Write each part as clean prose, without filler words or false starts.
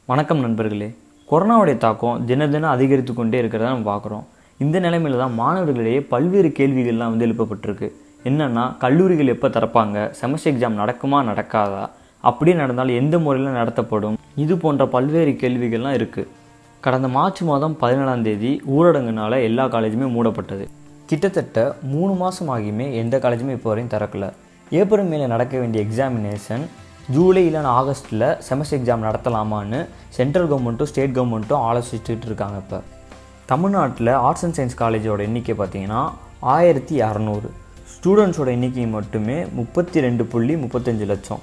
வணக்கம் நண்பர்களே. கொரோனாவுடைய தாக்கம் தினம் அதிகரித்து கொண்டே இருக்கிறத நம்ம பார்க்குறோம். இந்த நிலைமையில தான் மாணவர்களிடையே பல்வேறு கேள்விகள்லாம் எழுப்பப்பட்டிருக்கு. என்னென்னா, கல்லூரிகள் எப்போ திறப்பாங்க, செமஸ்டர் எக்ஸாம் நடக்குமா நடக்காதா, அப்படி நடந்தால் எந்த முறையில் நடத்தப்படும், இது போன்ற பல்வேறு கேள்விகள்லாம் இருக்குது. கடந்த மார்ச் மாதம் 17ஆம் தேதி ஊரடங்குனால எல்லா காலேஜுமே மூடப்பட்டது. கிட்டத்தட்ட 3 மாதம் ஆகியுமே எந்த காலேஜுமே இப்போ வரையும் திறக்கலை. ஏப்ரல் மேலே நடக்க வேண்டிய எக்ஸாமினேஷன் ஜூலை இல்லைனா ஆகஸ்ட்டில் செமஸ்டர் எக்ஸாம் நடத்தலாமான்னு சென்ட்ரல் கவர்மெண்ட்டும் ஸ்டேட் கவர்மெண்ட்டும் ஆலோசிச்சுட்டு இருக்காங்க. இப்போ தமிழ்நாட்டில் ஆர்ட்ஸ் அண்ட் சயின்ஸ் காலேஜோட எண்ணிக்கை பார்த்திங்கன்னா 1200, ஸ்டூடெண்ட்ஸோட எண்ணிக்கை மட்டுமே 32.35 லட்சம்.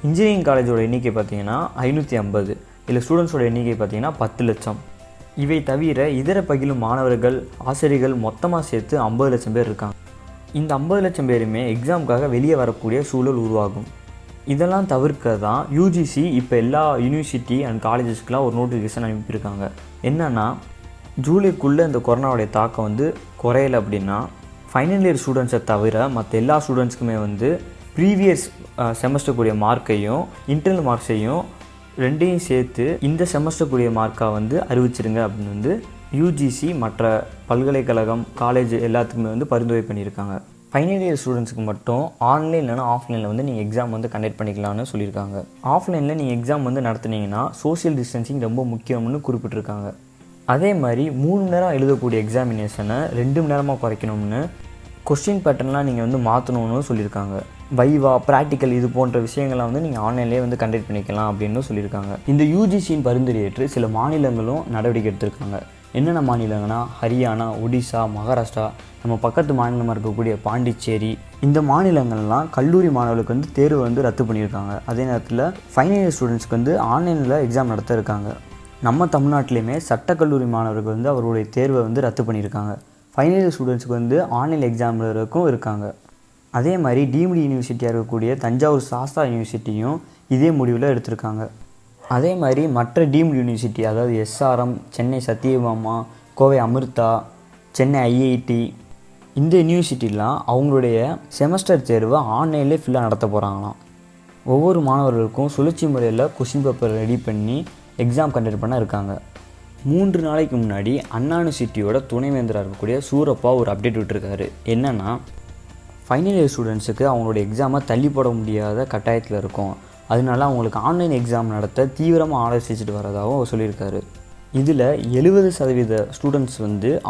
இன்ஜினியரிங் காலேஜோட எண்ணிக்கை பார்த்திங்கன்னா 550, இல்லை ஸ்டூடெண்ட்ஸோட எண்ணிக்கை பார்த்திங்கன்னா 10 லட்சம். இவை தவிர இதர பகிலும் மாணவர்கள், ஆசிரியர்கள் மொத்தமாக சேர்த்து 50 லட்சம் பேர் இருக்காங்க. இந்த 50 லட்சம் பேருமே எக்ஸாமுக்காக வெளியே வரக்கூடிய சூழல் உருவாகும். இதெல்லாம் தவிர்க்க தான் யூஜிசி இப்போ எல்லா யூனிவர்சிட்டி அண்ட் காலேஜஸ்க்கெலாம் ஒரு நோட்டிஃபிகேஷன் அனுப்பியிருக்காங்க. என்னென்னா, ஜூலைக்குள்ளே இந்த கொரோனாவுடைய தாக்கம் குறையலை அப்படின்னா ஃபைனல் இயர் ஸ்டூடெண்ட்ஸை தவிர மற்ற எல்லா ஸ்டூடெண்ட்ஸ்க்குமே ப்ரீவியஸ் செமஸ்டருக்குரிய மார்க்கையும் இன்டர்னல் மார்க்ஸையும் ரெண்டையும் சேர்த்து இந்த செமஸ்டருக்குரிய மார்க்காக அறிவிச்சிருங்க அப்படின்னு யூஜிசி மற்ற பல்கலைக்கழகம், காலேஜ் எல்லாத்துக்குமே பரிந்துரை பண்ணியிருக்காங்க. ஃபைனல் இயர் ஸ்டூடெண்ட்ஸுக்கு மட்டும் ஆன்லைன் இல்லைனா ஆஃப்லைனில் நீங்கள் எக்ஸாம் கண்டக்ட் பண்ணிக்கலாம்னு சொல்லியிருக்காங்க. ஆஃப்லைனில் நீங்கள் எக்ஸாம் நடத்துனீங்கன்னா சோஷியல் டிஸ்டன்சிங் ரொம்ப முக்கியம்னு குறிப்பிட்டிருக்காங்க. அதே மாதிரி 3 மணி நேரம் எழுதக்கூடிய எக்ஸாமினேஷனை 2 மணி நேரமாக குறைக்கணும்னு, கொஸ்டின் பேட்டர்ன்லாம் நீங்கள் மாற்றணும்னு சொல்லியிருக்காங்க. வைவா, ப்ராக்டிக்கல் இது போன்ற விஷயங்கள்லாம் நீங்கள் ஆன்லைன்லேயே கண்டக்ட் பண்ணிக்கலாம் அப்படின்னு சொல்லியிருக்காங்க. இந்த யூஜிசியின் பரிந்துரையேற்று சில மாநிலங்களும் நடவடிக்கை எடுத்திருக்காங்க. என்னென்ன மாநிலங்கன்னா, ஹரியானா, ஒடிசா, மகாராஷ்டிரா, நம்ம பக்கத்து மாநிலமாக இருக்கக்கூடிய பாண்டிச்சேரி, இந்த மாநிலங்கள்லாம் கல்லூரி மாணவர்களுக்கு தேர்வு ரத்து பண்ணியிருக்காங்க. அதே நேரத்தில் ஃபைனல் இயர் ஸ்டூடெண்ட்ஸ்க்கு ஆன்லைனில் எக்ஸாம் நடத்த இருக்காங்க. நம்ம தமிழ்நாட்டிலையுமே சட்டக்கல்லூரி மாணவர்கள் அவருடைய தேர்வை ரத்து பண்ணியிருக்காங்க. ஃபைனல் இயர் ஸ்டூடெண்ட்ஸுக்கு ஆன்லைன் எக்ஸாம் இருக்காங்க. அதே மாதிரி டீம்டு யூனிவர்சிட்டியாக இருக்கக்கூடிய தஞ்சாவூர் சாஸ்திரா யூனிவர்சிட்டியும் இதே முடிவில் எடுத்திருக்காங்க. அதே மாதிரி மற்ற டீம்டு யூனிவர்சிட்டி, அதாவது எஸ்ஆர்எம், சென்னை சத்தியபாமா, கோவை அமிர்தா, சென்னை ஐஐடி, இந்த யூனிவர்சிட்டிலாம் அவங்களுடைய செமஸ்டர் தேர்வை ஆன்லைன்லேயே ஃபுல்லாக நடத்த போகிறாங்களாம். ஒவ்வொரு மாணவர்களுக்கும் சுழற்சி முறையில் கொஷின் பேப்பர் ரெடி பண்ணி எக்ஸாம் கண்டக்ட் பண்ண இருக்காங்க. 3 நாளைக்கு முன்னாடி அண்ணா யூனிவர்சிட்டியோட துணைவேந்தராக இருக்கக்கூடிய சூரப்பா ஒரு அப்டேட் விட்டுருக்காரு. என்னென்னா, ஃபைனல் இயர் ஸ்டூடெண்ட்ஸுக்கு அவங்களோட எக்ஸாமை தள்ளி போட முடியாத கட்டாயத்தில் இருக்கும், அதனால அவங்களுக்கு ஆன்லைன் எக்ஸாம் நடத்த தீவிரமாக ஆலோசிச்சுட்டு வரதாகவும் அவர் சொல்லியிருக்காரு. இதில் 70% ஸ்டூடெண்ட்ஸ்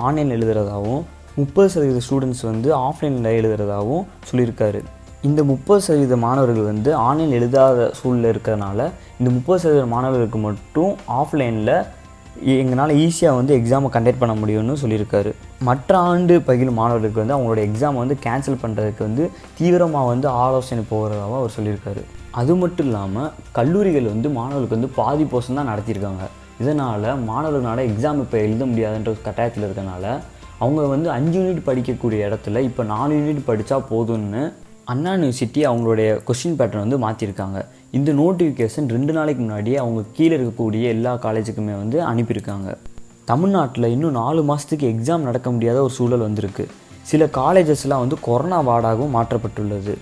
ஆன்லைனில் எழுதுறதாகவும் 30% ஸ்டூடெண்ட்ஸ் ஆஃப்லைனில் எழுதுறதாகவும் சொல்லியிருக்காரு. இந்த 30% மாணவர்கள் ஆன்லைன் எழுதாத சூழ்நிலை இருக்கிறதுனால இந்த 30% மாணவர்களுக்கு மட்டும் ஆஃப்லைனில் எங்களால் ஈஸியாக எக்ஸாமை கண்டக்ட் பண்ண முடியும்னு சொல்லியிருக்காரு. மற்ற ஆண்டு பயிலும் மாணவர்களுக்கு அவங்களோட எக்ஸாமை கேன்சல் பண்ணுறதுக்கு தீவிரமாக ஆலோசனை போகிறதாகவும் அவர் சொல்லியிருக்காரு. அது மட்டும் இல்லாமல் கல்லூரிகள் மாணவர்களுக்கு பாதி போர்ஷன் தான் நடத்தியிருக்காங்க. இதனால் மாணவர்களால் எக்ஸாம் இப்போ எழுத முடியாதுன்ற கட்டாயத்தில் இருக்கனால அவங்க 5 யூனிட் படிக்கக்கூடிய இடத்துல இப்போ 4 யூனிட் படித்தா போதும்னு அண்ணா யூனிவர்சிட்டி அவங்களுடைய கொஸ்டின் பேட்டர்ன் மாற்றிருக்காங்க. இந்த நோட்டிஃபிகேஷன் 2 நாளைக்கு முன்னாடியே அவங்க கீழே இருக்கக்கூடிய எல்லா காலேஜுக்குமே அனுப்பியிருக்காங்க. தமிழ்நாட்டில் இன்னும் 4 மாதத்துக்கு எக்ஸாம் நடக்க முடியாத ஒரு சூழல் வந்திருக்கு. சில காலேஜஸ்லாம் கொரோனா வார்டாகவும் மாற்றப்பட்டுள்ளது.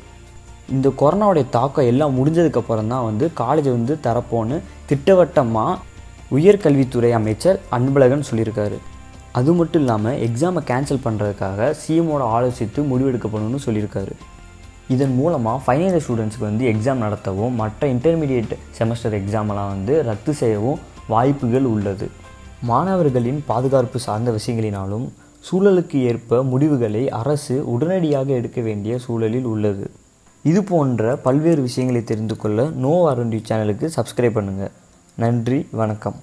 இந்த கொரோனாவுடைய தாக்கம் எல்லாம் முடிஞ்சதுக்கப்புறம் தான் காலேஜ் தரப்போன்னு திட்டவட்டமாக உயர்கல்வித்துறை அமைச்சர் அன்பழகன் சொல்லியிருக்காரு. அது மட்டும் இல்லாமல் எக்ஸாமை கேன்சல் பண்ணுறதுக்காக சிஎம்மோட ஆலோசித்து முடிவெடுக்கப்படணும்னு சொல்லியிருக்காரு. இதன் மூலமாக ஃபைனல் இயர் ஸ்டூடெண்ட்ஸுக்கு எக்ஸாம் நடத்தவும் மற்ற இன்டர்மீடியட் செமஸ்டர் எக்ஸாமெல்லாம் ரத்து செய்யவும் வாய்ப்புகள் உள்ளது. மாணவர்களின் பாதுகாப்பு சார்ந்த விஷயங்களினாலும் சூழலுக்கு ஏற்ப முடிவுகளை அரசு உடனடியாக எடுக்க வேண்டிய சூழலில் உள்ளது. இது போன்ற பல்வேறு விஷயங்களை தெரிந்து கொள்ள நோ அரண்டி சேனலுக்கு சப்ஸ்கிரைப் பண்ணுங்கள். நன்றி, வணக்கம்.